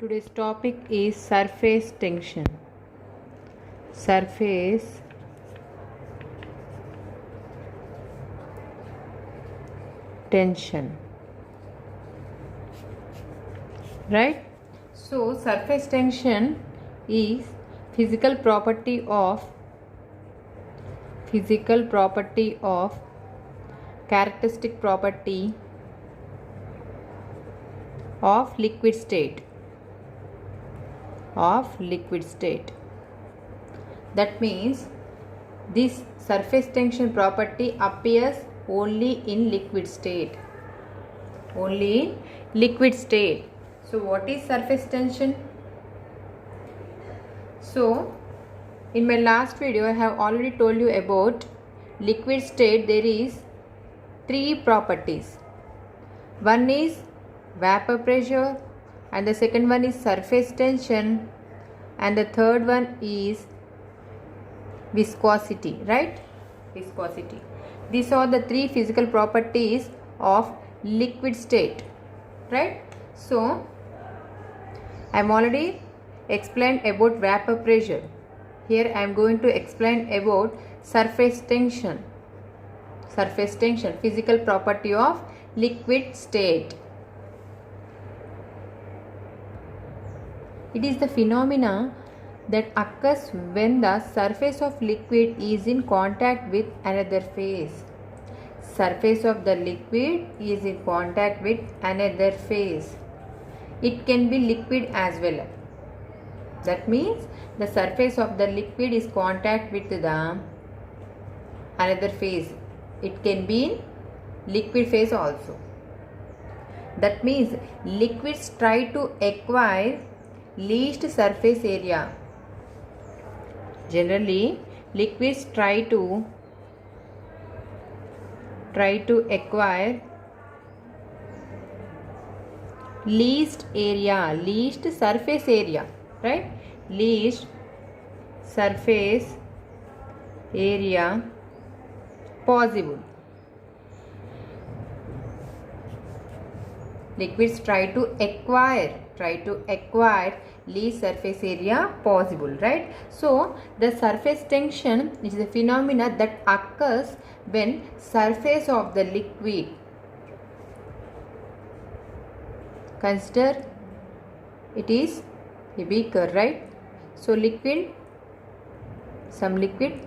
Today's topic is surface tension. Surface tension. Right? So, surface tension is physical property of characteristic property of liquid state. That means this surface tension property appears only in liquid state. So what is surface tension? So in my last video I have already told you about liquid state. There is three properties. One is vapor pressure, and the second one is surface tension, and the third one is viscosity, right? Viscosity. These are the three physical properties of liquid state, right? So I am already explained about vapor pressure. Here I am going to explain about surface tension. Physical property of liquid state. It is the phenomena that occurs when the surface of liquid is in contact with another phase. Surface of the liquid is in contact with another phase. It can be liquid as well. That means the surface of the liquid is contact with the another phase. It can be in liquid phase also. That means liquids try to acquire least surface area. Generally, liquids try to acquire least surface area, right? Least surface area possible. Liquids try to acquire least surface area possible, right? So the surface tension is a phenomena that occurs when surface of the liquid, consider it is a beaker, right? So some liquid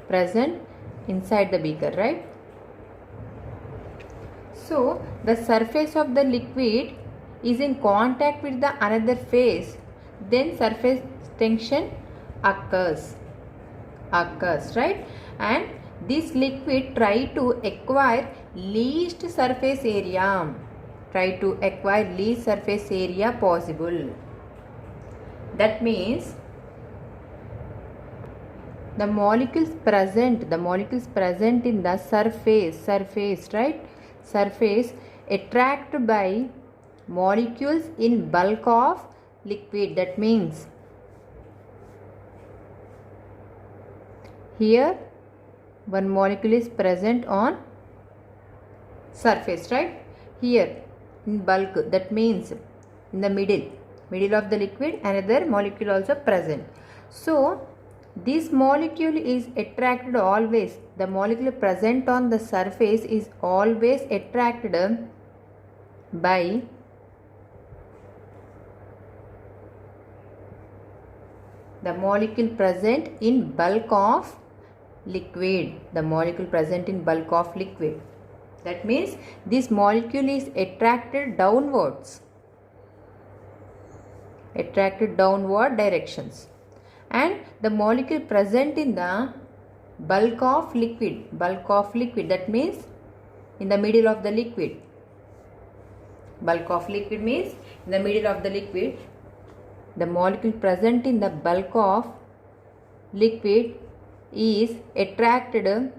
present inside the beaker, right? So the surface of the liquid is in contact with the another phase, then surface tension occurs, right? And this liquid try to acquire least surface area, possible. That means the molecules present in the surface, right? Surface attracted by molecules in bulk of liquid. That means here one molecule is present on surface, right? Here in bulk, that means in the middle of the liquid another molecule also present. So this molecule is attracted always. The molecule present on the surface is always attracted by the molecule present in bulk of liquid. That means this molecule is attracted downward directions, and the molecule present in the bulk of liquid, that means in the middle of the liquid. Bulk of liquid means in the middle of the liquid. The molecule present in the bulk of liquid is attracted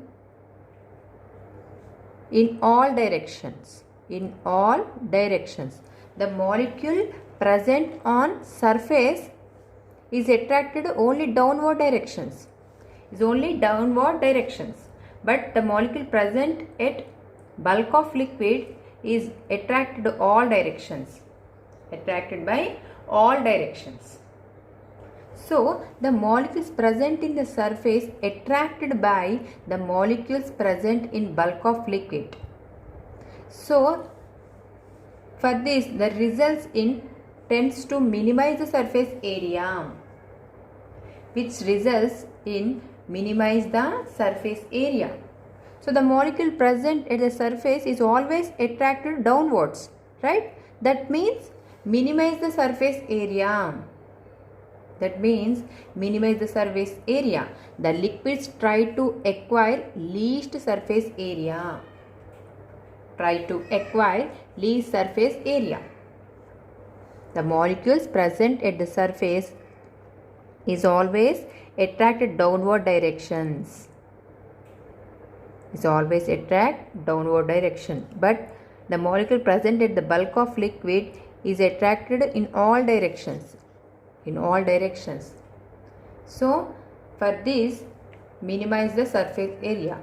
in all directions. The molecule present on surface is attracted only downward directions. But the molecule present at bulk of liquid is attracted by all directions. So the molecules present in the surface attracted by the molecules present in bulk of liquid. So for this, the results in tends to minimize the surface area, which results in minimize the surface area. So the molecule present at the surface is always attracted downwards, right? That means minimize the surface area. That means minimize the surface area. The liquids try to acquire least surface area. Try to acquire least surface area. The molecules present at the surface is always attracted downward directions. Is always attract downward direction. But the molecule present at the bulk of liquid is attracted in all directions. In all directions. So for this, minimize the surface area.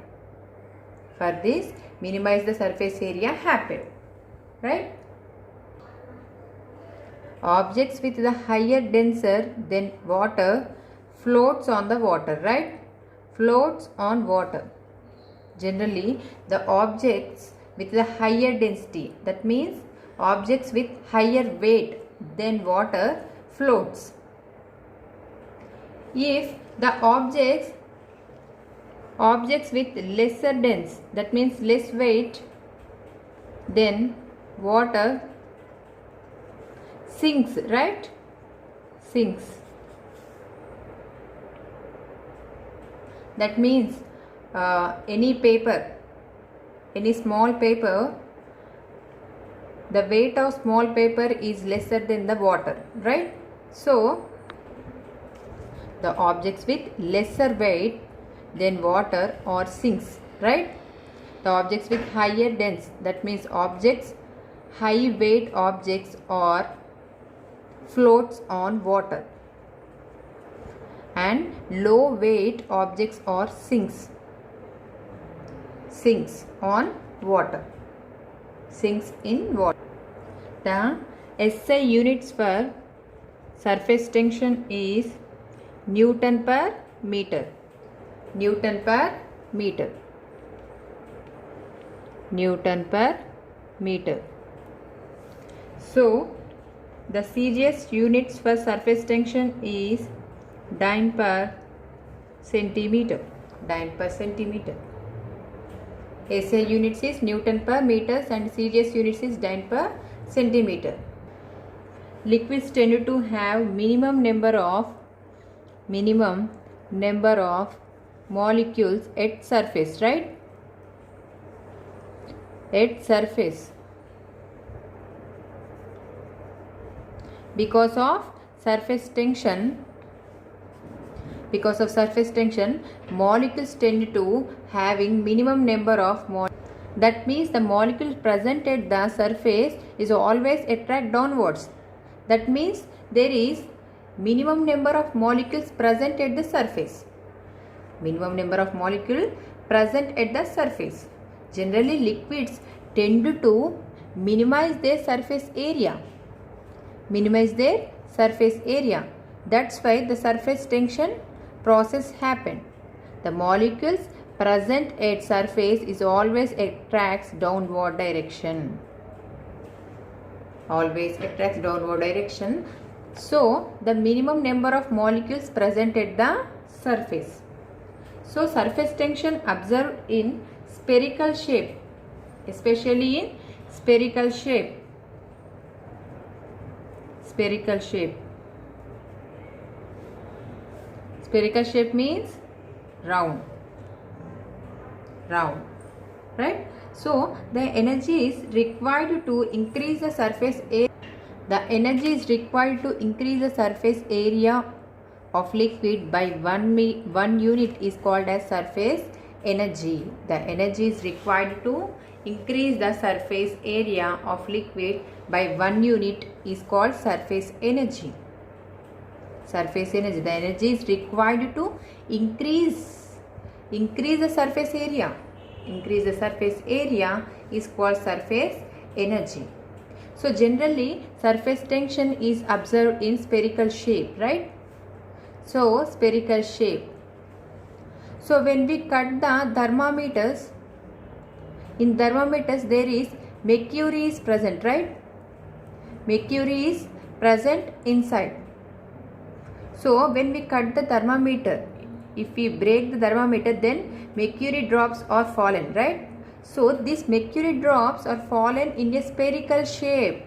For this, minimize the surface area happen. Right? Objects with the higher denser than water floats on the water. Right? Floats on water. Generally, the objects with the higher density, that means objects with higher weight than water, floats. If the objects with lesser dense, that means less weight than water, sinks, right? Sinks. That means any paper, any small paper, the weight of small paper is lesser than the water, right? So the objects with lesser weight than water or sinks, right? The objects with higher dense, that means objects, high weight objects or floats on water, and low weight objects or sinks on water, sinks in water. The SI units for surface tension is Newton per meter. Newton per meter. Newton per meter. So the CGS units for surface tension is dyne per centimeter. Dyne per centimeter. SI units is Newton per meters and CGS units is dyne per centimeter. Liquids tend to have minimum number of molecules at surface, right? At surface. Because of surface tension, molecules tend to having minimum number of molecules. That means the molecule present at the surface is always attract downwards. That means there is minimum number of molecules present at the surface. Minimum number of molecules present at the surface. Generally, liquids tend to minimize their surface area. That's why the surface tension process happen. The molecules present at surface is always attracts downward direction. Always attracts downward direction. So the minimum number of molecules present at the surface. So surface tension observed in spherical shape, especially in spherical shape. Spherical shape. Spherical shape means round. Round. Right? So the energy is required to increase the surface area. The energy is required to increase the surface area of liquid by 1 unit is called as surface energy. The energy is required to increase the surface area of liquid by 1 unit is called surface energy. Surface energy. The energy is required to increase the surface area. Increase the surface area is called surface energy. So generally surface tension is observed in spherical shape, right? So spherical shape. So when we cut the thermometers, in thermometers there is mercury is present, right? Mercury is present inside. So when we cut the thermometer, if we break the thermometer, then mercury drops are fallen, right? So these mercury drops are fallen in a spherical shape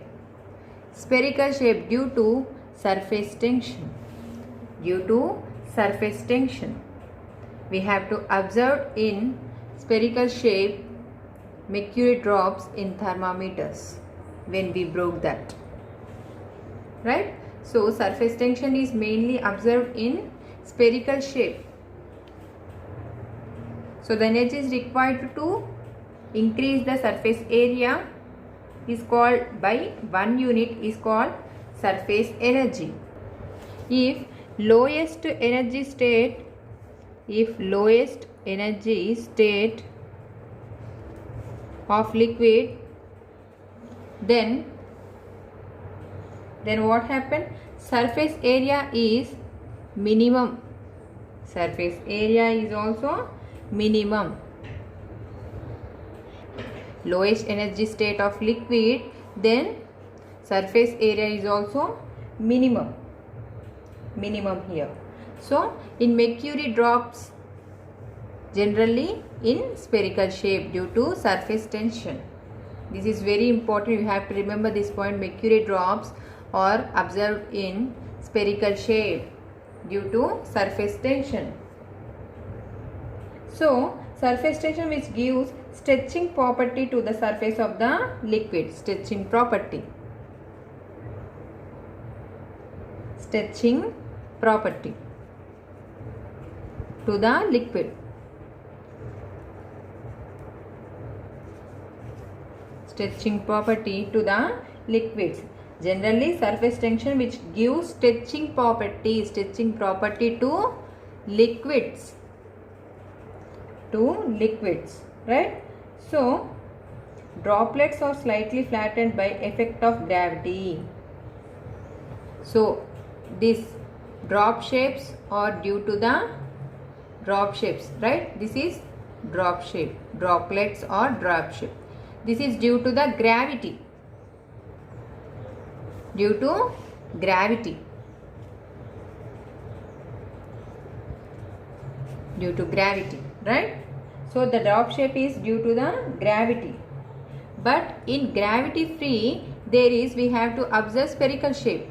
due to surface tension. Due to surface tension, we have to observe in spherical shape mercury drops in thermometers when we broke that, right? So surface tension is mainly observed in spherical shape. So the energy is required to increase the surface area is called by 1 unit is called surface energy. If lowest energy state of liquid, then what happened? Surface area is minimum. Surface area is also minimum. Lowest energy state of liquid, then surface area is also minimum here. So in mercury drops generally in spherical shape due to surface tension. This is very important. You have to remember this point. Mercury drops are observed in spherical shape due to surface tension. So surface tension which gives stretching property to the surface of the liquid. Stretching property to the liquid. Stretching property to the liquids. Generally surface tension which gives stretching property to liquids. Right? So droplets are slightly flattened by effect of gravity. So these drop shapes are due to the drop shapes, right? This is drop shape. Droplets or drop shape. This is due to the gravity. Due to gravity. Right? So the drop shape is due to the gravity. But in gravity free, we have to observe spherical shape.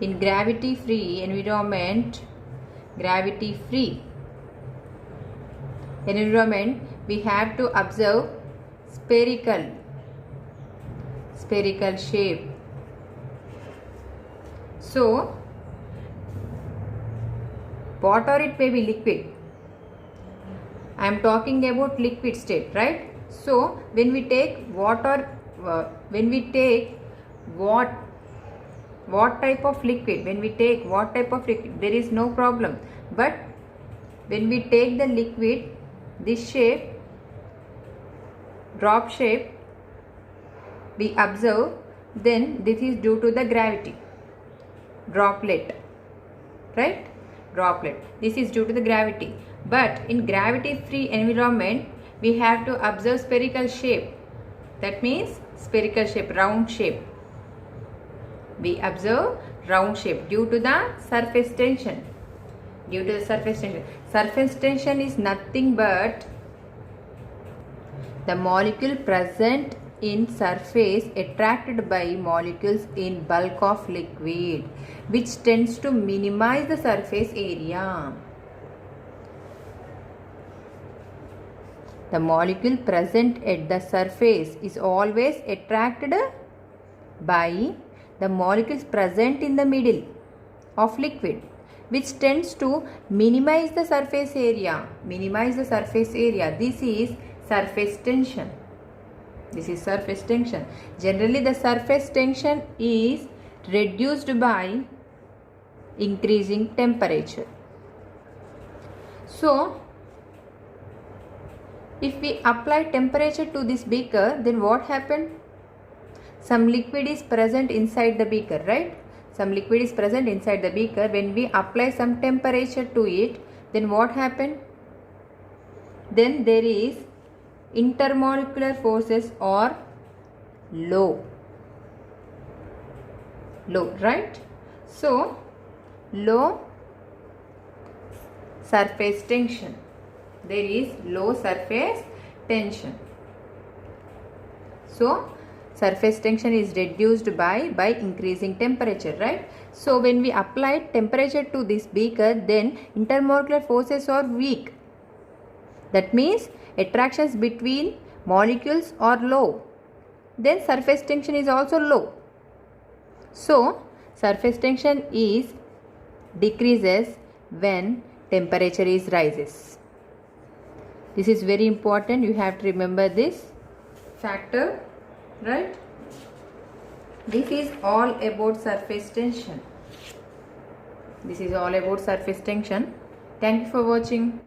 In gravity free environment, we have to observe spherical shape. So water, it may be liquid. I am talking about liquid state, right? So when we take water, what type of liquid, there is no problem. But when we take the liquid, this shape, drop shape, we observe, then this is due to the gravity. Droplet, right? Droplet. This is due to the gravity. But in gravity free environment, we have to observe spherical shape. That means spherical shape, round shape. We observe round shape due to the surface tension. Surface tension is nothing but the molecule present in surface attracted by molecules in bulk of liquid, which tends to minimize the surface area. The molecule present at the surface is always attracted by the molecules present in the middle of liquid, which tends to minimize the surface area. This is surface tension. Generally, the surface tension is reduced by increasing temperature. So, if we apply temperature to this beaker, then what happened? some liquid is present inside the beaker, right? Some liquid is present inside the beaker. When we apply some temperature to it, then what happened? Then there is intermolecular forces are low, right? So low surface tension. There is low surface tension. So surface tension is reduced by increasing temperature, right? So when we apply temperature to this beaker, then intermolecular forces are weak. That means attractions between molecules are low. Then surface tension is also low. So surface tension is decreases when temperature is rises. This is very important. You have to remember this factor, right? This is all about surface tension. This is all about surface tension. Thank you for watching.